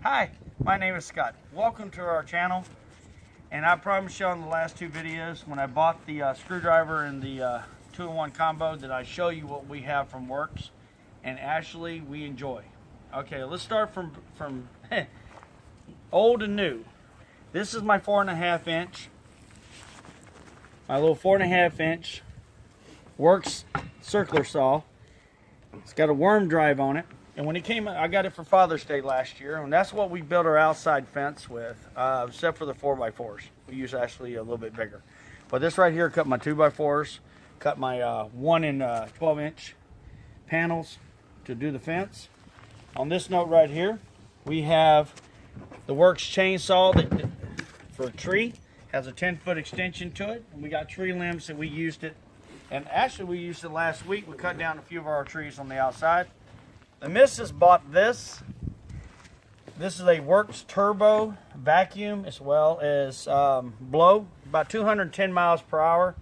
Hi, my name is Scott. Welcome to our channel. And I promised you on the last two videos when I bought the screwdriver and the 2-in-1 combo that I show you what we have from Worx, and actually we enjoy. Okay, let's start from old and new. This is my 4.5 inch, my little 4.5 inch Worx circular saw. It's got a worm drive on it. And when it came, I got it for Father's Day last year, and that's what we built our outside fence with, except for the 4x4s. We use actually a little bit bigger. But this right here cut my 2x4s, cut my 1 and 12 inch panels to do the fence. On this note right here, we have the Worx chainsaw that for a tree, has a 10-foot extension to it, and we got tree limbs that we used it. And actually we used it last week. We cut down a few of our trees on the outside. The missus bought this. This is a Worx Turbo vacuum as well as blow, about 210 miles per hour,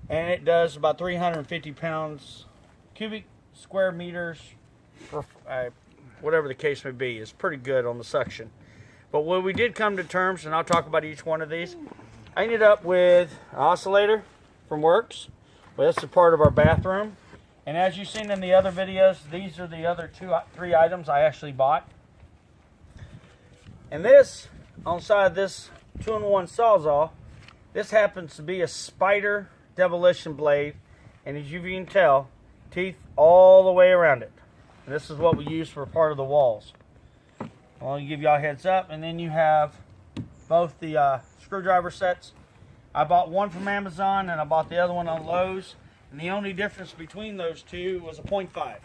and it does about 350 pounds cubic square meters per, whatever the case may be. It's pretty good on the suction. But when we did come to terms, and I'll talk about each one of these, I ended up with an oscillator from Worx. Well, this is part of our bathroom. And as you've seen in the other videos, these are the other three items I actually bought. And this, on the side of this 2-in-1 Sawzall, this happens to be a spider demolition blade. And as you can tell, teeth all the way around it. And this is what we use for part of the walls. I'll give y'all a heads up. And then you have both the screwdriver sets. I bought one from Amazon and I bought the other one on Lowe's. And the only difference between those two was a 0.5.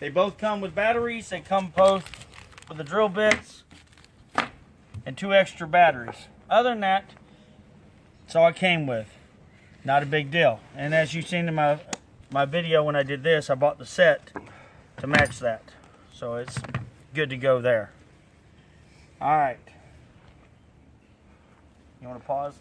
They both come with batteries. They come both with the drill bits and 2 extra batteries. Other than that, that's all I came with. Not a big deal. And as you've seen in my video when I did this, I bought the set to match that. So it's good to go there. All right. You want to pause?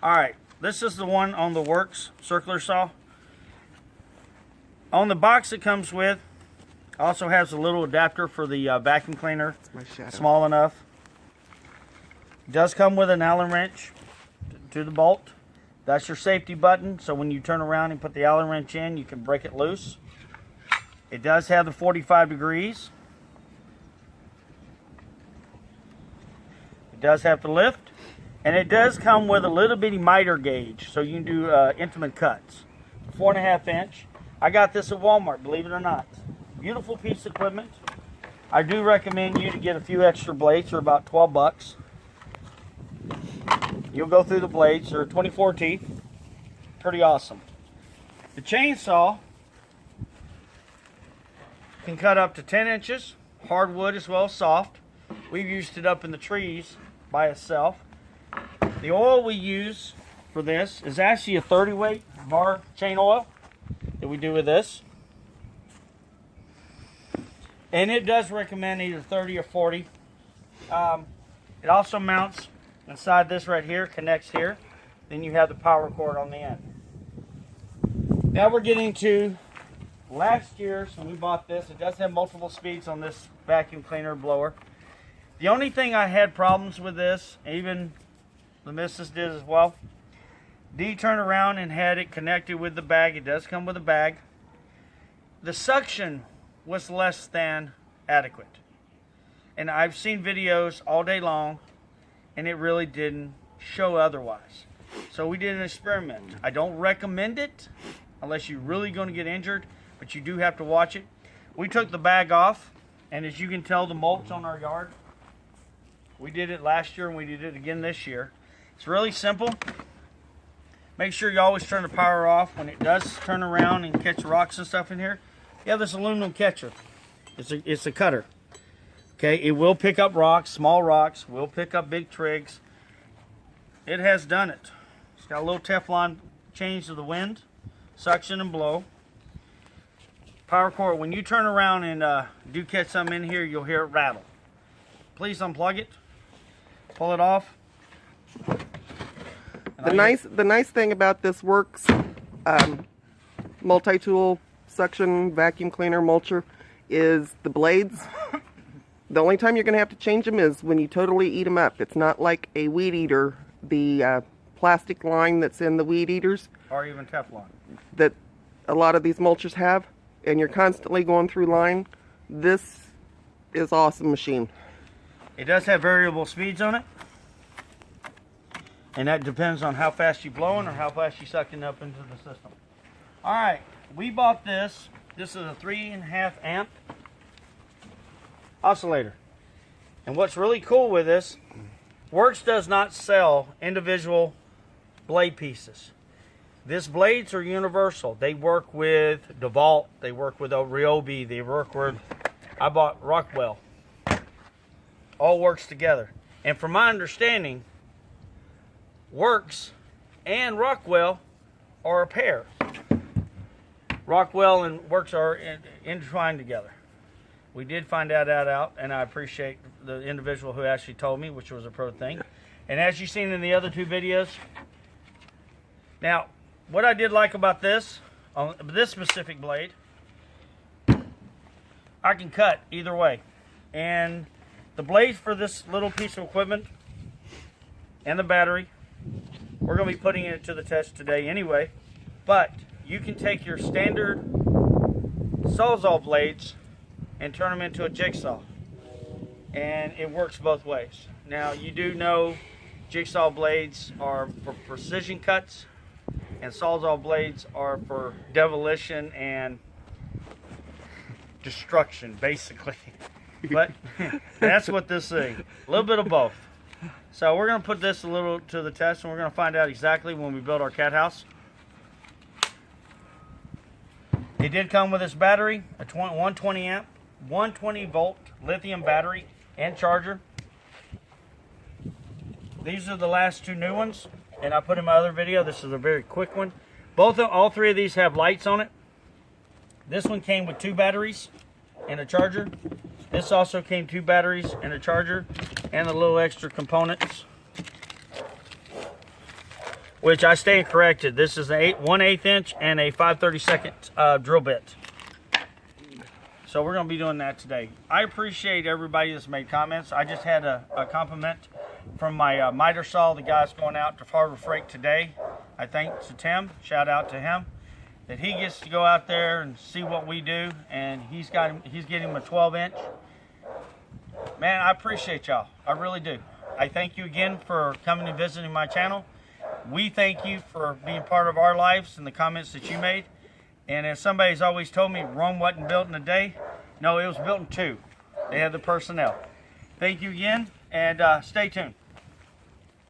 Alright, this is the one on the Worx circular saw. On the box it comes with, also has a little adapter for the vacuum cleaner, small enough. It does come with an Allen wrench to the bolt. That's your safety button, so when you turn around and put the Allen wrench in, you can break it loose. It does have the 45 degrees. It does have the lift. And it does come with a little bitty miter gauge, so you can do intimate cuts. 4.5 inch. I got this at Walmart, believe it or not. Beautiful piece of equipment. I do recommend you to get a few extra blades. They're about 12 bucks. You'll go through the blades. They're 24 teeth. Pretty awesome. The chainsaw can cut up to 10 inches, hardwood as well as soft. We've used it up in the trees by itself. The oil we use for this is actually a 30 weight bar chain oil that we do with this. And it does recommend either 30 or 40. It also mounts inside this right here, connects here. Then you have the power cord on the end. Now we're getting to last year's when we bought this. It does have multiple speeds on this vacuum cleaner blower. The only thing I had problems with this, even the missus did as well. Dee turned around and had it connected with the bag. It does come with a bag. The suction was less than adequate. And I've seen videos all day long and it really didn't show otherwise. So we did an experiment. I don't recommend it unless you're really going to get injured, but you do have to watch it. We took the bag off, and as you can tell, the mulch on our yard. We did it last year and we did it again this year. It's really simple. Make sure you always turn the power off when it does turn around and catch rocks and stuff in here. You have this aluminum catcher. It's a cutter. Okay, it will pick up rocks, small rocks, will pick up big twigs. It has done it. It's got a little Teflon change to the wind, suction and blow. power cord, when you turn around and do catch something in here, you'll hear it rattle. Please unplug it, pull it off. The nice thing about this Worx multi-tool suction vacuum cleaner mulcher is the blades. The only time you're going to have to change them is when you totally eat them up. It's not like a weed eater, the plastic line that's in the weed eaters. Or even Teflon. That a lot of these mulchers have, and you're constantly going through line. This is awesome machine. It does have variable speeds on it. And that depends on how fast you're blowing or how fast you're sucking up into the system. Alright, we bought this. This is a 3.5 amp oscillator. And what's really cool with this, Worx does not sell individual blade pieces. These blades are universal. They work with DeWalt, they work with Ryobi, they work with, I bought Rockwell. All works together. And from my understanding, Worx and Rockwell are a pair. Rockwell and Worx are intertwined together. We did find that out, and I appreciate the individual who actually told me, which was a pro thing. And as you've seen in the other two videos, now, what I did like about this, on this specific blade, I can cut either way. And the blade for this little piece of equipment and the battery, we're going to be putting it to the test today anyway. But you can take your standard Sawzall blades and turn them into a jigsaw. And it works both ways. Now, you do know jigsaw blades are for precision cuts, and Sawzall blades are for demolition and destruction, basically. But that's what this is. A little bit of both. So we're going to put this a little to the test, and we're going to find out exactly when we build our cat house. It did come with this battery, a 120 amp, 120 volt lithium battery and charger. These are the last two new ones, and I put in my other video. This is a very quick one. All three of these have lights on it. This one came with 2 batteries and a charger. This also came 2 batteries and a charger and a little extra components, which I stand corrected. This is an 1/8 inch and a 5/32 drill bit. So we're going to be doing that today. I appreciate everybody that's made comments. I just had a compliment from my miter saw, the guy's going out to Harbor Freight today. I thank to Tim, shout out to him, that he gets to go out there and see what we do, and he's getting him a 12 inch. Man, I appreciate y'all. I really do. I thank you again for coming and visiting my channel. We thank you for being part of our lives and the comments that you made. And as somebody's always told me, Rome wasn't built in a day. No, it was built in 2. They had the personnel. Thank you again, and stay tuned.